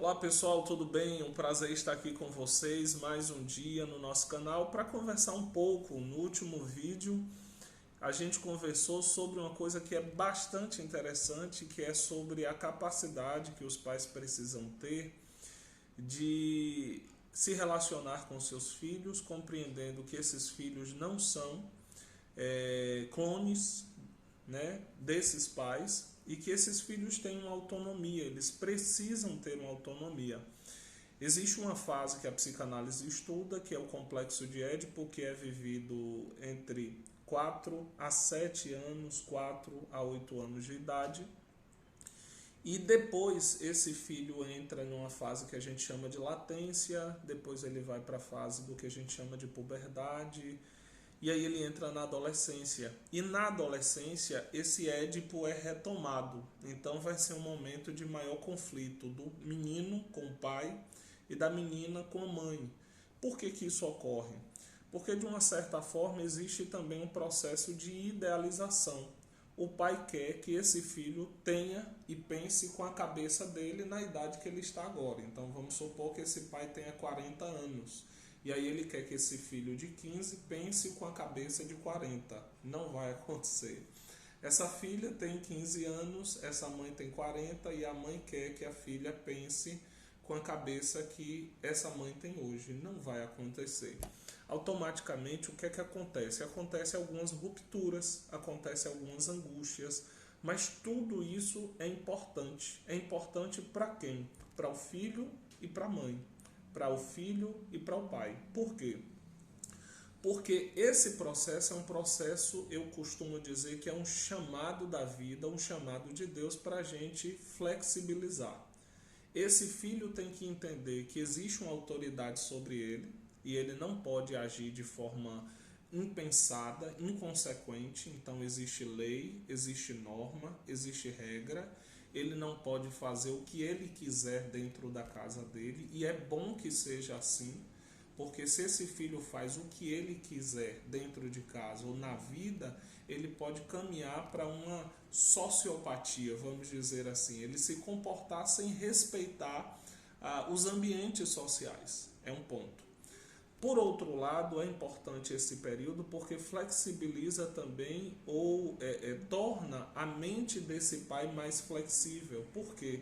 Olá pessoal, tudo bem? Um prazer estar aqui com vocês mais um dia no nosso canal para conversar um pouco. No último vídeo a gente conversou sobre uma coisa que é bastante interessante, que é sobre a capacidade que os pais precisam ter de se relacionar com seus filhos, compreendendo que esses filhos não são clones, né, desses pais, e que esses filhos têm uma autonomia, eles precisam ter uma autonomia. Existe uma fase que a psicanálise estuda, que é o complexo de Édipo, que é vivido entre 4 a 7 anos, 4 a 8 anos de idade. E depois esse filho entra numa fase que a gente chama de latência, depois ele vai para a fase do que a gente chama de puberdade, e aí ele entra na adolescência. E na adolescência, esse Édipo é retomado. Então vai ser um momento de maior conflito do menino com o pai e da menina com a mãe. Por que isso ocorre? Porque de uma certa forma existe também um processo de idealização. O pai quer que esse filho tenha e pense com a cabeça dele na idade que ele está agora. Então vamos supor que esse pai tenha 40 anos. E aí ele quer que esse filho de 15 pense com a cabeça de 40. Não vai acontecer. Essa filha tem 15 anos, essa mãe tem 40 e a mãe quer que a filha pense com a cabeça que essa mãe tem hoje. Não vai acontecer. Automaticamente o que é que acontece? Acontece algumas rupturas, acontece algumas angústias, mas tudo isso é importante. É importante para quem? Para o filho e para a mãe. Para o filho e para o pai. Por quê? Porque esse processo é um processo, eu costumo dizer que é um chamado da vida, um chamado de Deus para a gente flexibilizar. Esse filho tem que entender que existe uma autoridade sobre ele e ele não pode agir de forma impensada, inconsequente. Então existe lei, existe norma, existe regra. Ele não pode fazer o que ele quiser dentro da casa dele, e é bom que seja assim, porque se esse filho faz o que ele quiser dentro de casa ou na vida, ele pode caminhar para uma sociopatia, vamos dizer assim, ele se comportar sem respeitar os ambientes sociais, é um ponto. Por outro lado, é importante esse período porque flexibiliza também ou torna a mente desse pai mais flexível. Por quê?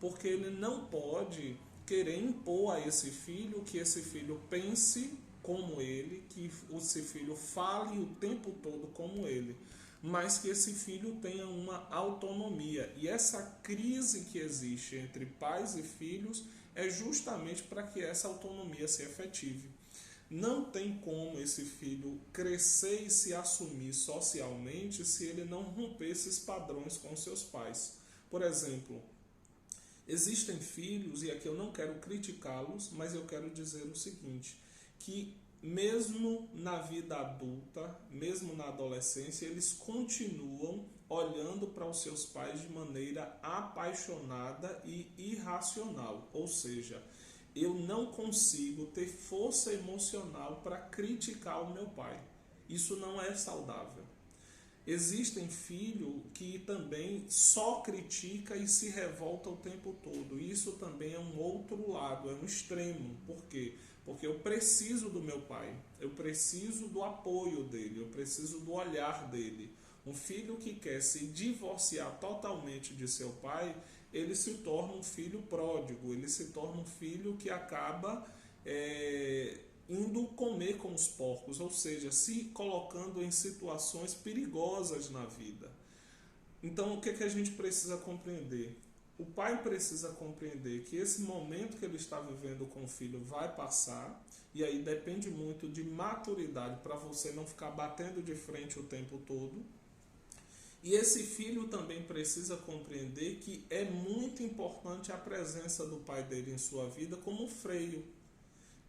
Porque ele não pode querer impor a esse filho que esse filho pense como ele, que esse filho fale o tempo todo como ele, mas que esse filho tenha uma autonomia. E essa crise que existe entre pais e filhos é justamente para que essa autonomia se efetive. Não tem como esse filho crescer e se assumir socialmente se ele não romper esses padrões com seus pais. Por exemplo, existem filhos, e aqui eu não quero criticá-los, mas eu quero dizer o seguinte, que mesmo na vida adulta, mesmo na adolescência, eles continuam olhando para os seus pais de maneira apaixonada e irracional, ou seja, eu não consigo ter força emocional para criticar o meu pai. Isso não é saudável. Existem filhos que também só critica e se revolta o tempo todo. Isso também é um outro lado, é um extremo. Por quê? Porque eu preciso do meu pai, eu preciso do apoio dele, eu preciso do olhar dele. Um filho que quer se divorciar totalmente de seu pai, ele se torna um filho pródigo, ele se torna um filho que acaba indo comer com os porcos, ou seja, se colocando em situações perigosas na vida. Então, o que a gente precisa compreender? O pai precisa compreender que esse momento que ele está vivendo com o filho vai passar, e aí depende muito de maturidade para você não ficar batendo de frente o tempo todo. E esse filho também precisa compreender que é muito importante a presença do pai dele em sua vida como freio,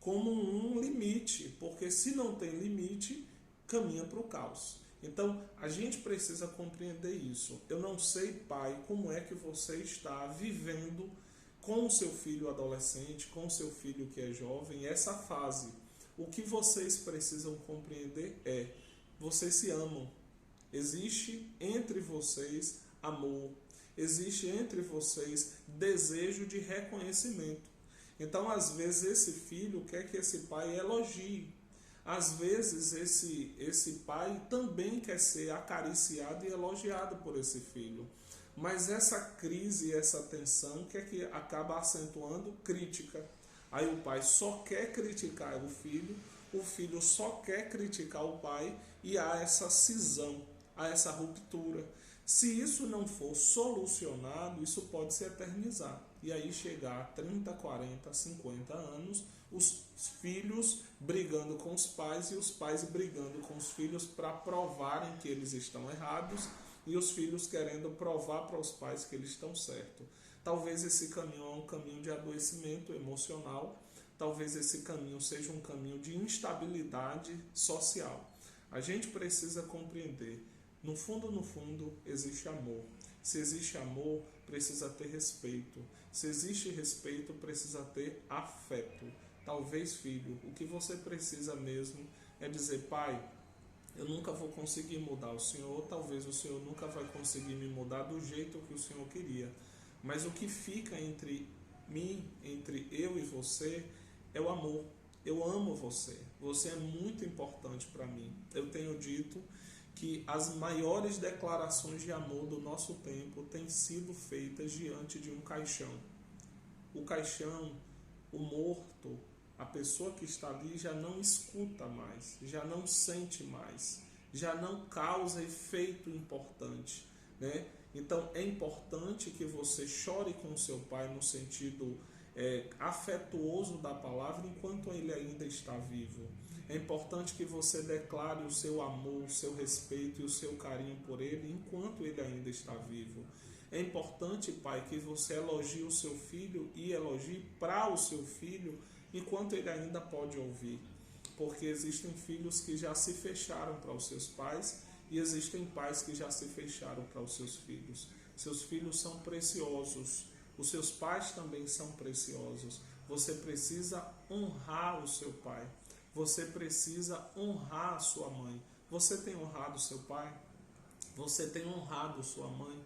como um limite, porque se não tem limite, caminha para o caos. Então, a gente precisa compreender isso. Eu não sei, pai, como é que você está vivendo com o seu filho adolescente, com o seu filho que é jovem, essa fase. O que vocês precisam compreender é, vocês se amam. Existe entre vocês amor, existe entre vocês desejo de reconhecimento. Então, às vezes, esse filho quer que esse pai elogie. Às vezes, esse pai também quer ser acariciado e elogiado por esse filho. Mas essa crise, essa tensão, que acaba acentuando crítica. Aí o pai só quer criticar o filho só quer criticar o pai e há essa cisão, há essa ruptura. Se isso não for solucionado, isso pode se eternizar. E aí chegar a 30, 40, 50 anos, os filhos brigando com os pais e os pais brigando com os filhos para provarem que eles estão errados e os filhos querendo provar para os pais que eles estão certos. Talvez esse caminho é um caminho de adoecimento emocional, talvez esse caminho seja um caminho de instabilidade social. A gente precisa compreender, no fundo, existe amor. Se existe amor, precisa ter respeito. Se existe respeito, precisa ter afeto. Talvez, filho, o que você precisa mesmo é dizer, pai, eu nunca vou conseguir mudar o senhor, talvez o senhor nunca vai conseguir me mudar do jeito que o senhor queria. Mas o que fica entre mim, entre eu e você, é o amor. Eu amo você. Você é muito importante para mim. Eu tenho dito que as maiores declarações de amor do nosso tempo têm sido feitas diante de um caixão. O caixão, o morto, a pessoa que está ali já não escuta mais, já não sente mais, já não causa efeito importante, né? Então é importante que você chore com seu pai no sentido afetuoso da palavra enquanto ele ainda está vivo. É importante que você declare o seu amor, o seu respeito e o seu carinho por ele enquanto ele ainda está vivo. É importante, pai, que você elogie o seu filho e elogie para o seu filho enquanto ele ainda pode ouvir. Porque existem filhos que já se fecharam para os seus pais e existem pais que já se fecharam para os seus filhos. Seus filhos são preciosos. Os seus pais também são preciosos. Você precisa honrar o seu pai. Você precisa honrar a sua mãe. Você tem honrado o seu pai? Você tem honrado sua mãe?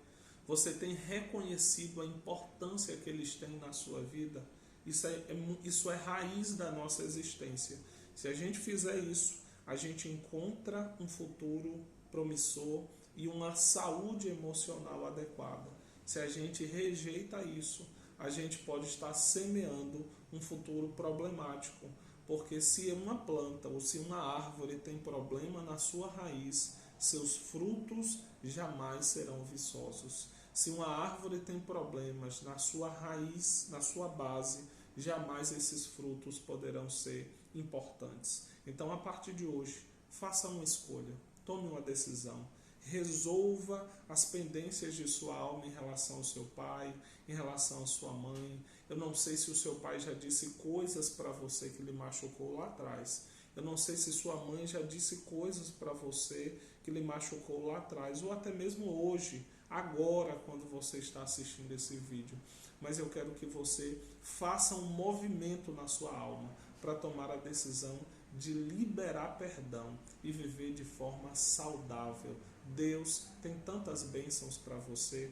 Você tem reconhecido a importância que eles têm na sua vida? Isso é raiz da nossa existência. Se a gente fizer isso, a gente encontra um futuro promissor e uma saúde emocional adequada. Se a gente rejeita isso, a gente pode estar semeando um futuro problemático. Porque se uma planta ou se uma árvore tem problema na sua raiz, seus frutos jamais serão viçosos. Se uma árvore tem problemas na sua raiz, na sua base, jamais esses frutos poderão ser importantes. Então, a partir de hoje, faça uma escolha, tome uma decisão, resolva as pendências de sua alma em relação ao seu pai, em relação à sua mãe. Eu não sei se o seu pai já disse coisas para você que lhe machucou lá atrás. Eu não sei se sua mãe já disse coisas para você que lhe machucou lá atrás, ou até mesmo hoje, agora, quando você está assistindo esse vídeo. Mas eu quero que você faça um movimento na sua alma para tomar a decisão de liberar perdão e viver de forma saudável. Deus tem tantas bênçãos para você.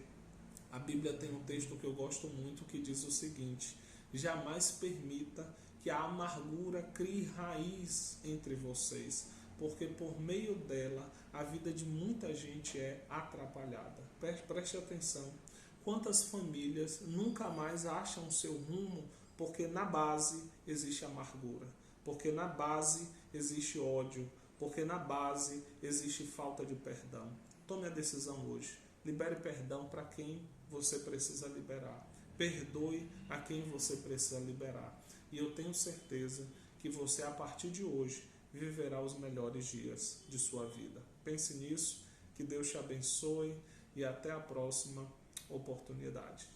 A Bíblia tem um texto que eu gosto muito que diz o seguinte: jamais permita que a amargura crie raiz entre vocês, porque por meio dela a vida de muita gente é atrapalhada. Preste atenção. Quantas famílias nunca mais acham seu rumo porque na base existe amargura, porque na base existe ódio, porque na base existe falta de perdão. Tome a decisão hoje. Libere perdão para quem você precisa liberar. Perdoe a quem você precisa liberar. E eu tenho certeza que você, a partir de hoje, viverá os melhores dias de sua vida. Pense nisso, que Deus te abençoe e até a próxima oportunidade.